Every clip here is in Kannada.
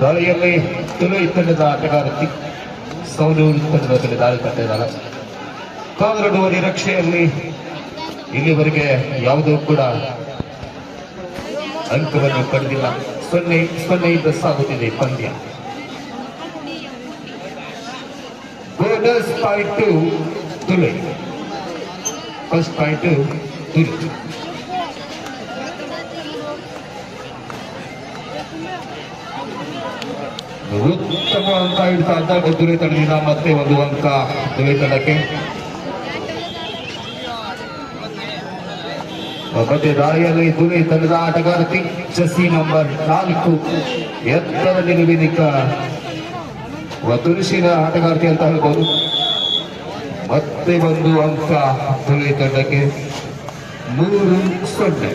ದಾಳಿಯಲ್ಲಿ ತುಳುಯಿ ತಂಡದ ಆಟಗಾರ್ತಿ ಸೌಲೂರು ತಂಡದ ಮೇಲೆ ದಾಳಿ ಕಟ್ಟಿದ್ದಾರೆ. ಕಾದರಡುವ ನಿರೀಕ್ಷೆಯಲ್ಲಿ ಇಲ್ಲಿವರೆಗೆ ಯಾವುದೂ ಕೂಡ ಅಂಕವನ್ನು ಪಡೆದಿಲ್ಲ. 0-0 ಸಾಗುತ್ತಿದೆ ಪಂದ್ಯ. ಬೋನಸ್ ಪಾಯಿಂಟ್ ತುಳುಯಿ. ಫಸ್ಟ್ ಪಾಯಿಂಟ್ ತುಳುಯಿ. ಉತ್ತಮ ಅಂಕ ಇಡ್ತಾ ಇದ್ದ ತುಳುಯಿ ತಂಡದಿಂದ ಮತ್ತೆ ಒಂದು ಅಂಕ ತುಳುಯಿ ತಂಡಕ್ಕೆ. ಮತ್ತೆ ದಾಳಿಯಲ್ಲಿ ತುಳುಯಿ ತಂಡದ ಆಟಗಾರ್ತಿ ಜಸಿ ನಂಬರ್ 4 ಎತ್ತರ ನಿಲುವಿನಿಕ ತುಳುಸಿನ ಆಟಗಾರ್ತಿ ಅಂತ ಹೇಳ್ಬೋದು. ಮತ್ತೆ ಒಂದು ಅಂಕ ತುಳುಯಿ ತಂಡಕ್ಕೆ. 3-0.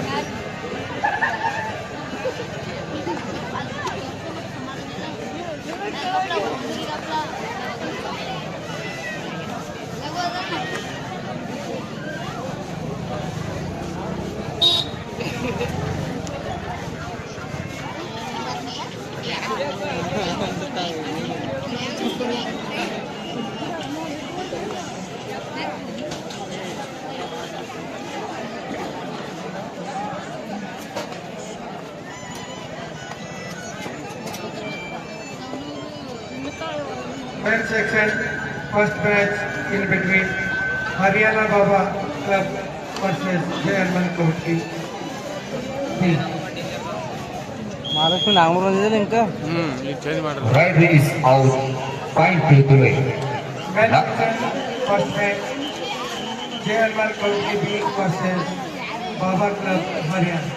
Men's section, first match in between Haryana Baba Club versus Jayarman County. Maharashtra Nagpur Inca Right is out. Point to Tuloy. Men's section, first match Jayarman County B versus Baba Club Haryana.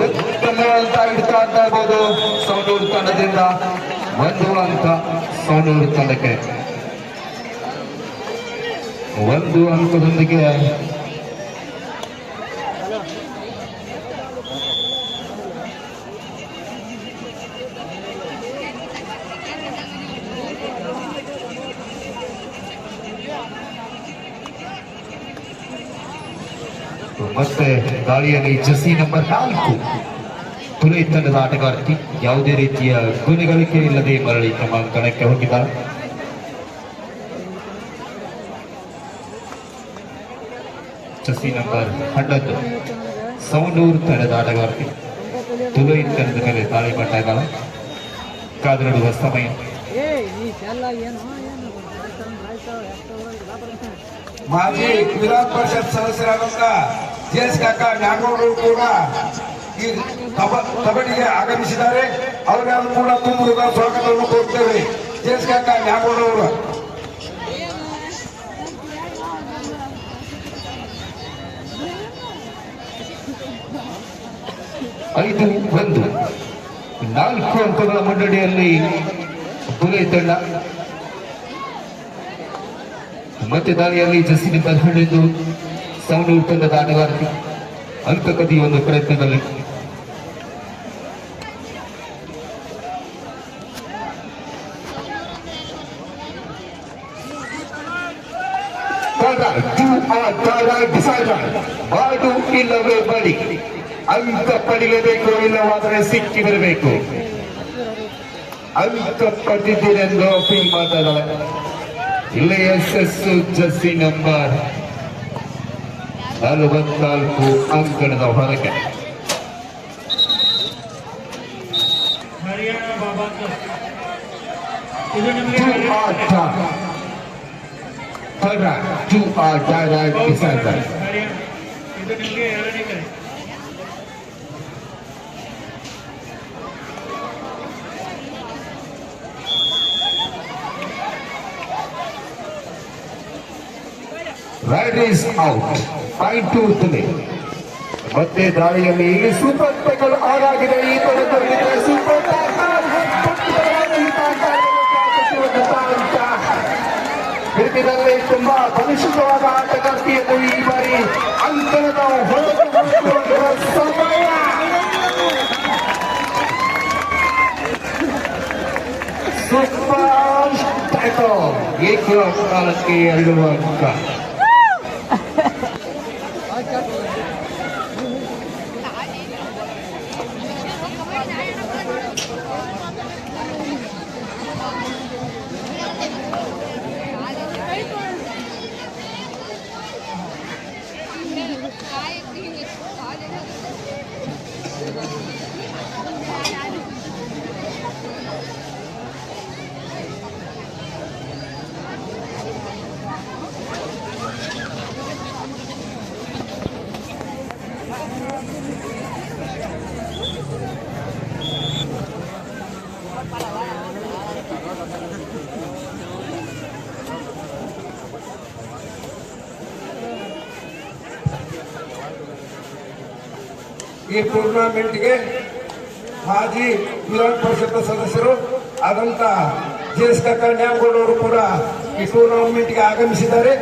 ಉತ್ತಮ ಅಂತ ಇಡ್ತಾ ಇರ್ಬೋದು ಸೌಂಡೂರು ತಂಡದಿಂದ. ಒಂದು ಅಂಕ ಸೌಂಡೂರು ತಂಡಕ್ಕೆ. ಒಂದು ಅಂಕದೊಂದಿಗೆ ಮತ್ತೆ ದಾಳಿಯಲ್ಲಿ ಜಸಿ ನಂಬರ್ 4 ತುಳುಯಿ ತಂಡದ ಆಟಗಾರ್ತಿ ಯಾವುದೇ ರೀತಿಯ ಗುಣಗಳಿಕೆ ಇಲ್ಲದೆ ಮರಳಿ ತಮ್ಮ ಅಂಕಣಕ್ಕೆ ಹೋಗಿದ್ದಾರೆ. ಜಸಿ ನಂಬರ್ 11 ಸೌಂಡೂರು ತಂಡದ ಆಟಗಾರ್ತಿ ತುಳುಯಿ ತಂಡದ ಮೇಲೆ ದಾಳಿ ಮಾಡ್ತಾ ಇದ್ದಾರೆ. ಕಾದರಡುವ ಸಮಯ. ಮಾಜಿ ವಿಧಾನ ಪರಿಷತ್ ಸದಸ್ಯರಾದಂತ ಜೆಎಸ್ ಕಾಕ ನಾಗೌಡರು ಕೂಡ ಈ ಕಬಡ್ಡಿಗೆ ಆಗಮಿಸಿದ್ದಾರೆ. ಅವರಿಗೂ ಕೂಡ ತುಂಬುವುದ ಸ್ವಾಗತವನ್ನು ಕೋರುತ್ತೇವೆ. ಜೆಎಸ್ ಕಾಕ ನಾಗೌಡರು 5-1 4 ಅಂಕಗಳ ಮುನ್ನಡೆಯಲ್ಲಿ ತುಳುಯಿ ತಂಡ. ಮತ್ತೆ ದಾಳಿಯಲ್ಲಿ ಜಸಿ ನಂಬರ್ 11 ಸೌಂಡೂರು ತಂಡದ ಆಟಗಾರ್ತಿ ಅಂಕ ಕದಿಯುವ ಒಂದು ಪ್ರಯತ್ನದಲ್ಲಿ. ಮಾಡು ಇಲ್ಲವೇ ಬಡಿ. ಅಂಕ ಪಡೆಯಬೇಕು, ಇಲ್ಲವಾದರೆ ಸಿಕ್ಕಿ ಬರಬೇಕು. ಅಂಕ ಪಡೆದಿದ್ದೀರೆಂದು ಫೀಲ್ ಮಾತಾಡಲ್ಲ. ಇಲ್ಲಿ ಯಶಸ್ಸು ಜಸಿ ನಂಬರ್ 44 ಅಂಕಣದ ಹೊರಗೆ. Right is out. Point to Tuloy. ಮತ್ತೆ ದಾಳಿಯಲ್ಲಿ ಸೂಪರ್ ಟ್ಯಾಕಲ್ ಆಗಾಗಿದೆ. ಈ ತಂಡದವರಿಗೆ ಸೂಪರ್ ಟ್ಯಾಕಲ್ ಕ್ರಿಕೆಟ್ನಲ್ಲಿ ತುಂಬಾ ಬಲಿಷ್ಠವಾದ ಆಟಗಾರ್ತಿಯನ್ನು ಈ ಬಾರಿ ಅಂಕಣದ ಹೊರಗೆ ಸಮಯ. ಸೂಪರ್ ಟ್ಯಾಕಲ್ ಏಕಕಾಲಕ್ಕೆ 2 ಅಂಕ. ಈ ಟೂರ್ನಮೆಂಟ್ಗೆ ಮಾಜಿ ವಿಧಾನ ಪರಿಷತ್ ಸದಸ್ಯರು ಆದಂತ ಜೆ.ಎಸ್. ಕಾಕ ನ್ಯಾಮಗೌಡ ಅವರು ಕೂಡ ಈ ಟೂರ್ನಮೆಂಟ್ಗೆ ಆಗಮಿಸಿದ್ದಾರೆ.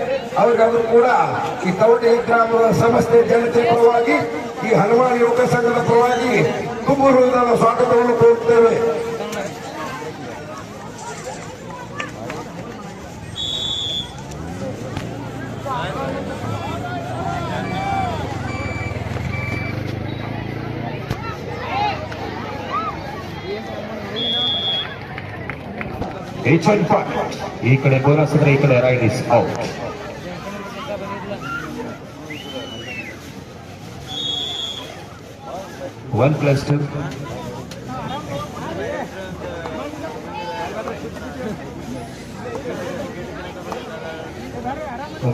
ಅವರಿಗಾದರೂ ಕೂಡ ಈ ತವಟೆ ಗ್ರಾಮದ ಸಮಸ್ತ ಜನತೆ ಪರವಾಗಿ ಈ ಹನುಮಾನ್ ಯುವಕ ಸಂಘದ ಪರವಾಗಿ ತುಂಬ ಹೃದಯದ ಸ್ವಾಗತವನ್ನು ಕೋರುತ್ತೇವೆ. ಈ ಕಡೆ ಬೋನಸ್ ಅಂದ್ರೆ ಈ ಕಡೆ right is out. One plus two.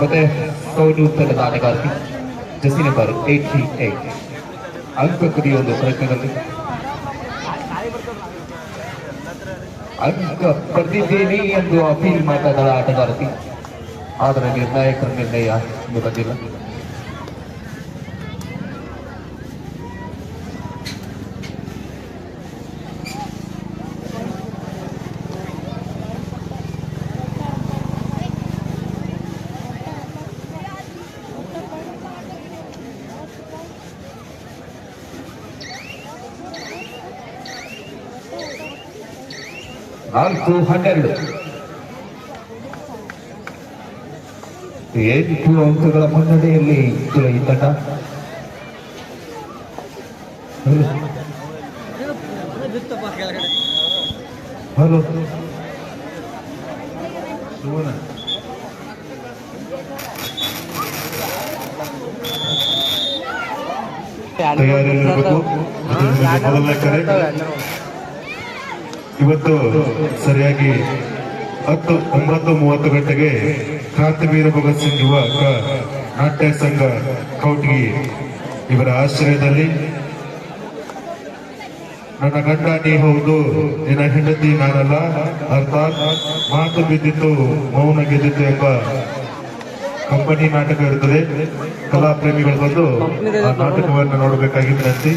ಮತ್ತೆ ಕೌಟು ಉತ್ತರದ ಆಟಗಾರ್ತಿ ಜೆಸಿ ನಂಬರ್ 88 ಅಂಕ ಕದಿಯುವ ಪ್ರಯತ್ನದಲ್ಲಿ ಅಂಕ ಪಡೆದಿದ್ದೇನೆ ಎಂದು ಅಪೀಲ್ ಮಾಡಿದ ಆಟಗಾರ್ತಿ, ಆದರೆ ನಿರ್ಣಾಯಕರ ನಿರ್ಣಯ ಬಂದಿಲ್ಲ. ನಾಲ್ಕು 12 8 ಅಂಕಗಳ ಮುನ್ನಡೆಯಲ್ಲಿ ಈ ತಂಡ. ಹಲೋ ತಯಾರಿರಬೇಕು. ಮೊದಲನೇ ಕರೆ ಇವತ್ತು ಸರಿಯಾಗಿ 9:30 ಗಂಟೆಗೆ ಕ್ರಾಂತಿವೀರ ಭಗತ್ ಸಿಂಗ್ ಯುವಕ ನಾಟ್ಯ ಸಂಘ ಕೌಟ್ಗಿ ಇವರ ಆಶ್ರಯದಲ್ಲಿ ನನ್ನ ಗಂಡ ನೀ ಹೌದು ನಿನ್ನ ಹೆಂಡತಿ ನಾನಲ್ಲ, ಅರ್ಥಾತ್ ಮಾತು ಬಿದ್ದಿತ್ತು ಮೌನ ಗೆದ್ದಿತ್ತು ಎಂಬ ಕಂಪನಿ ನಾಟಕ ಇರುತ್ತದೆ. ಕಲಾ ಪ್ರೇಮಿಗಳು ಬಂದು ಆ ನಾಟಕವನ್ನು ನೋಡಬೇಕಾಗಿ ವಿನಂತಿ.